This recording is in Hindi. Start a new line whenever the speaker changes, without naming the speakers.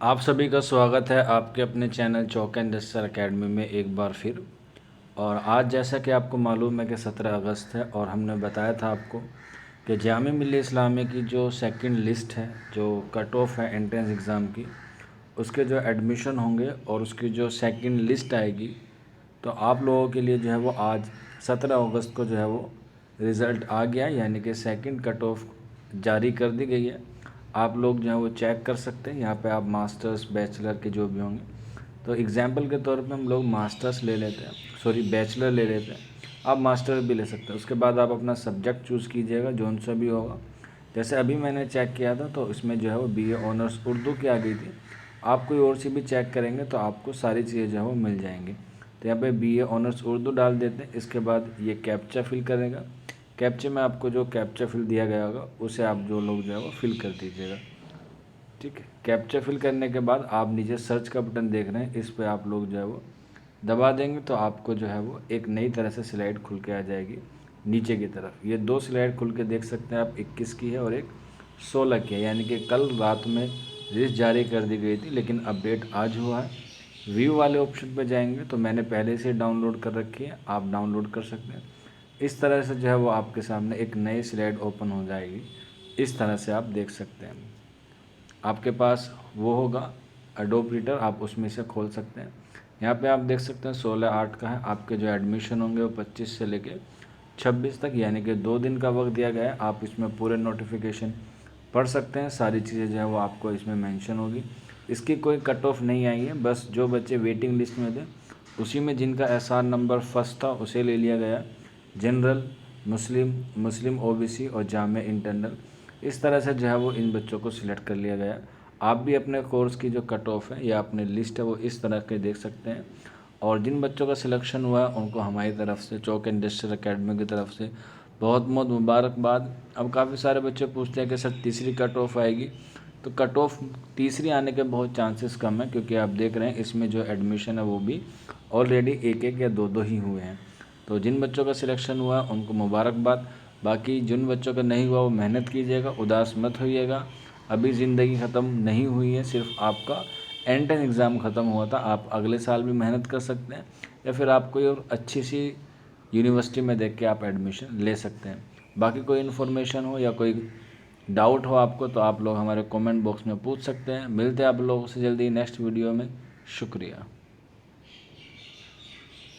आप सभी का स्वागत है आपके अपने चैनल चौक एंड जस्सर अकेडमी में एक बार फिर। और आज जैसा कि आपको मालूम है कि 17 अगस्त है और हमने बताया था आपको कि जामिया मिल्लिया इस्लामिया की जो सेकंड लिस्ट है, जो कट ऑफ है एंट्रेंस एग्ज़ाम की, उसके जो एडमिशन होंगे और उसकी जो सेकंड लिस्ट आएगी, तो आप लोगों के लिए जो है वो आज 17 अगस्त को जो है वो रिज़ल्ट आ गया, यानी कि सेकंड कट ऑफ जारी कर दी गई है। आप लोग जो है वो चेक कर सकते हैं। यहाँ पे आप मास्टर्स बैचलर के जो भी होंगे, तो एग्जाम्पल के तौर पे हम लोग मास्टर्स ले लेते हैं, सॉरी बैचलर ले लेते हैं। आप मास्टर भी ले सकते हैं। उसके बाद आप अपना सब्जेक्ट चूज़ कीजिएगा जौन सा भी होगा। जैसे अभी मैंने चेक किया था तो इसमें जो है वो बीए ऑनर्स उर्दू की आ गई थी। आप कोई और सी भी चेक करेंगे तो आपको सारी चीज़ें जो है वो मिल जाएंगी। तो यहाँ पे बीए ऑनर्स उर्दू डाल देते हैं। इसके बाद ये कैप्चा फिल करेगा। कैप्चे में आपको जो कैप्चा फिल दिया गया होगा उसे आप जो लोग जो है वो फिल कर दीजिएगा। ठीक है, कैप्चा फिल करने के बाद आप नीचे सर्च का बटन देख रहे हैं, इस पर आप लोग जो है वो दबा देंगे तो आपको जो है वो एक नई तरह से स्लाइड खुल के आ जाएगी नीचे की तरफ। ये दो स्लाइड खुल के देख सकते हैं आप, 21 की है और एक 16 की है, यानी कि कल रात में लिस्ट जारी कर दी गई थी लेकिन अपडेट आज हुआ है। व्यू वाले ऑप्शन पर जाएंगे तो मैंने पहले से डाउनलोड कर रखी है, आप डाउनलोड कर सकते हैं। इस तरह से जो है वो आपके सामने एक नई स्लाइड ओपन हो जाएगी। इस तरह से आप देख सकते हैं। आपके पास वो होगा एडोब रीडर, आप उसमें से खोल सकते हैं। यहाँ पे आप देख सकते हैं 16/8 का है। आपके जो एडमिशन होंगे वो 25 से लेके 26 तक, यानी कि 2 दिन का वक्त दिया गया है। आप इसमें पूरे नोटिफिकेशन पढ़ सकते हैं। सारी चीज़ें जो है वो आपको इसमें मेंशन होगी। इसकी कोई कट ऑफ नहीं आई है, बस जो बच्चे वेटिंग लिस्ट में थे उसी में जिनका एसआर नंबर फर्स्ट था उसे ले लिया गया। जनरल, मुस्लिम, मुस्लिम ओबीसी और जामिया इंटरनल, इस तरह से जो है वो इन बच्चों को सिलेक्ट कर लिया गया। आप भी अपने कोर्स की जो कट ऑफ है या अपनी लिस्ट है वो इस तरह के देख सकते हैं। और जिन बच्चों का सिलेक्शन हुआ है उनको हमारी तरफ से, चौक एंड जस्सर अकेडमी की तरफ से बहुत बहुत मुबारकबाद। अब काफ़ी सारे बच्चे पूछते हैं कि सर तीसरी कट ऑफ आएगी, तो कट ऑफ तीसरी आने के बहुत चांसेस कम है, क्योंकि आप देख रहे हैं इसमें जो एडमिशन है वो भी ऑलरेडी एक एक या दो दो ही हुए हैं। तो जिन बच्चों का सिलेक्शन हुआ उनको मुबारकबाद। बाकी जिन बच्चों का नहीं हुआ वो मेहनत कीजिएगा, उदास मत होइएगा। अभी ज़िंदगी ख़त्म नहीं हुई है, सिर्फ आपका एंट्रेंस एग्ज़ाम ख़त्म हुआ था। आप अगले साल भी मेहनत कर सकते हैं या फिर आप कोई और अच्छी सी यूनिवर्सिटी में देख के आप एडमिशन ले सकते हैं। बाकी कोई इन्फॉर्मेशन हो या कोई डाउट हो आपको तो आप लोग हमारे कमेंट बॉक्स में पूछ सकते हैं। मिलते हैं आप लोगों से जल्दी नेक्स्ट वीडियो में। शुक्रिया।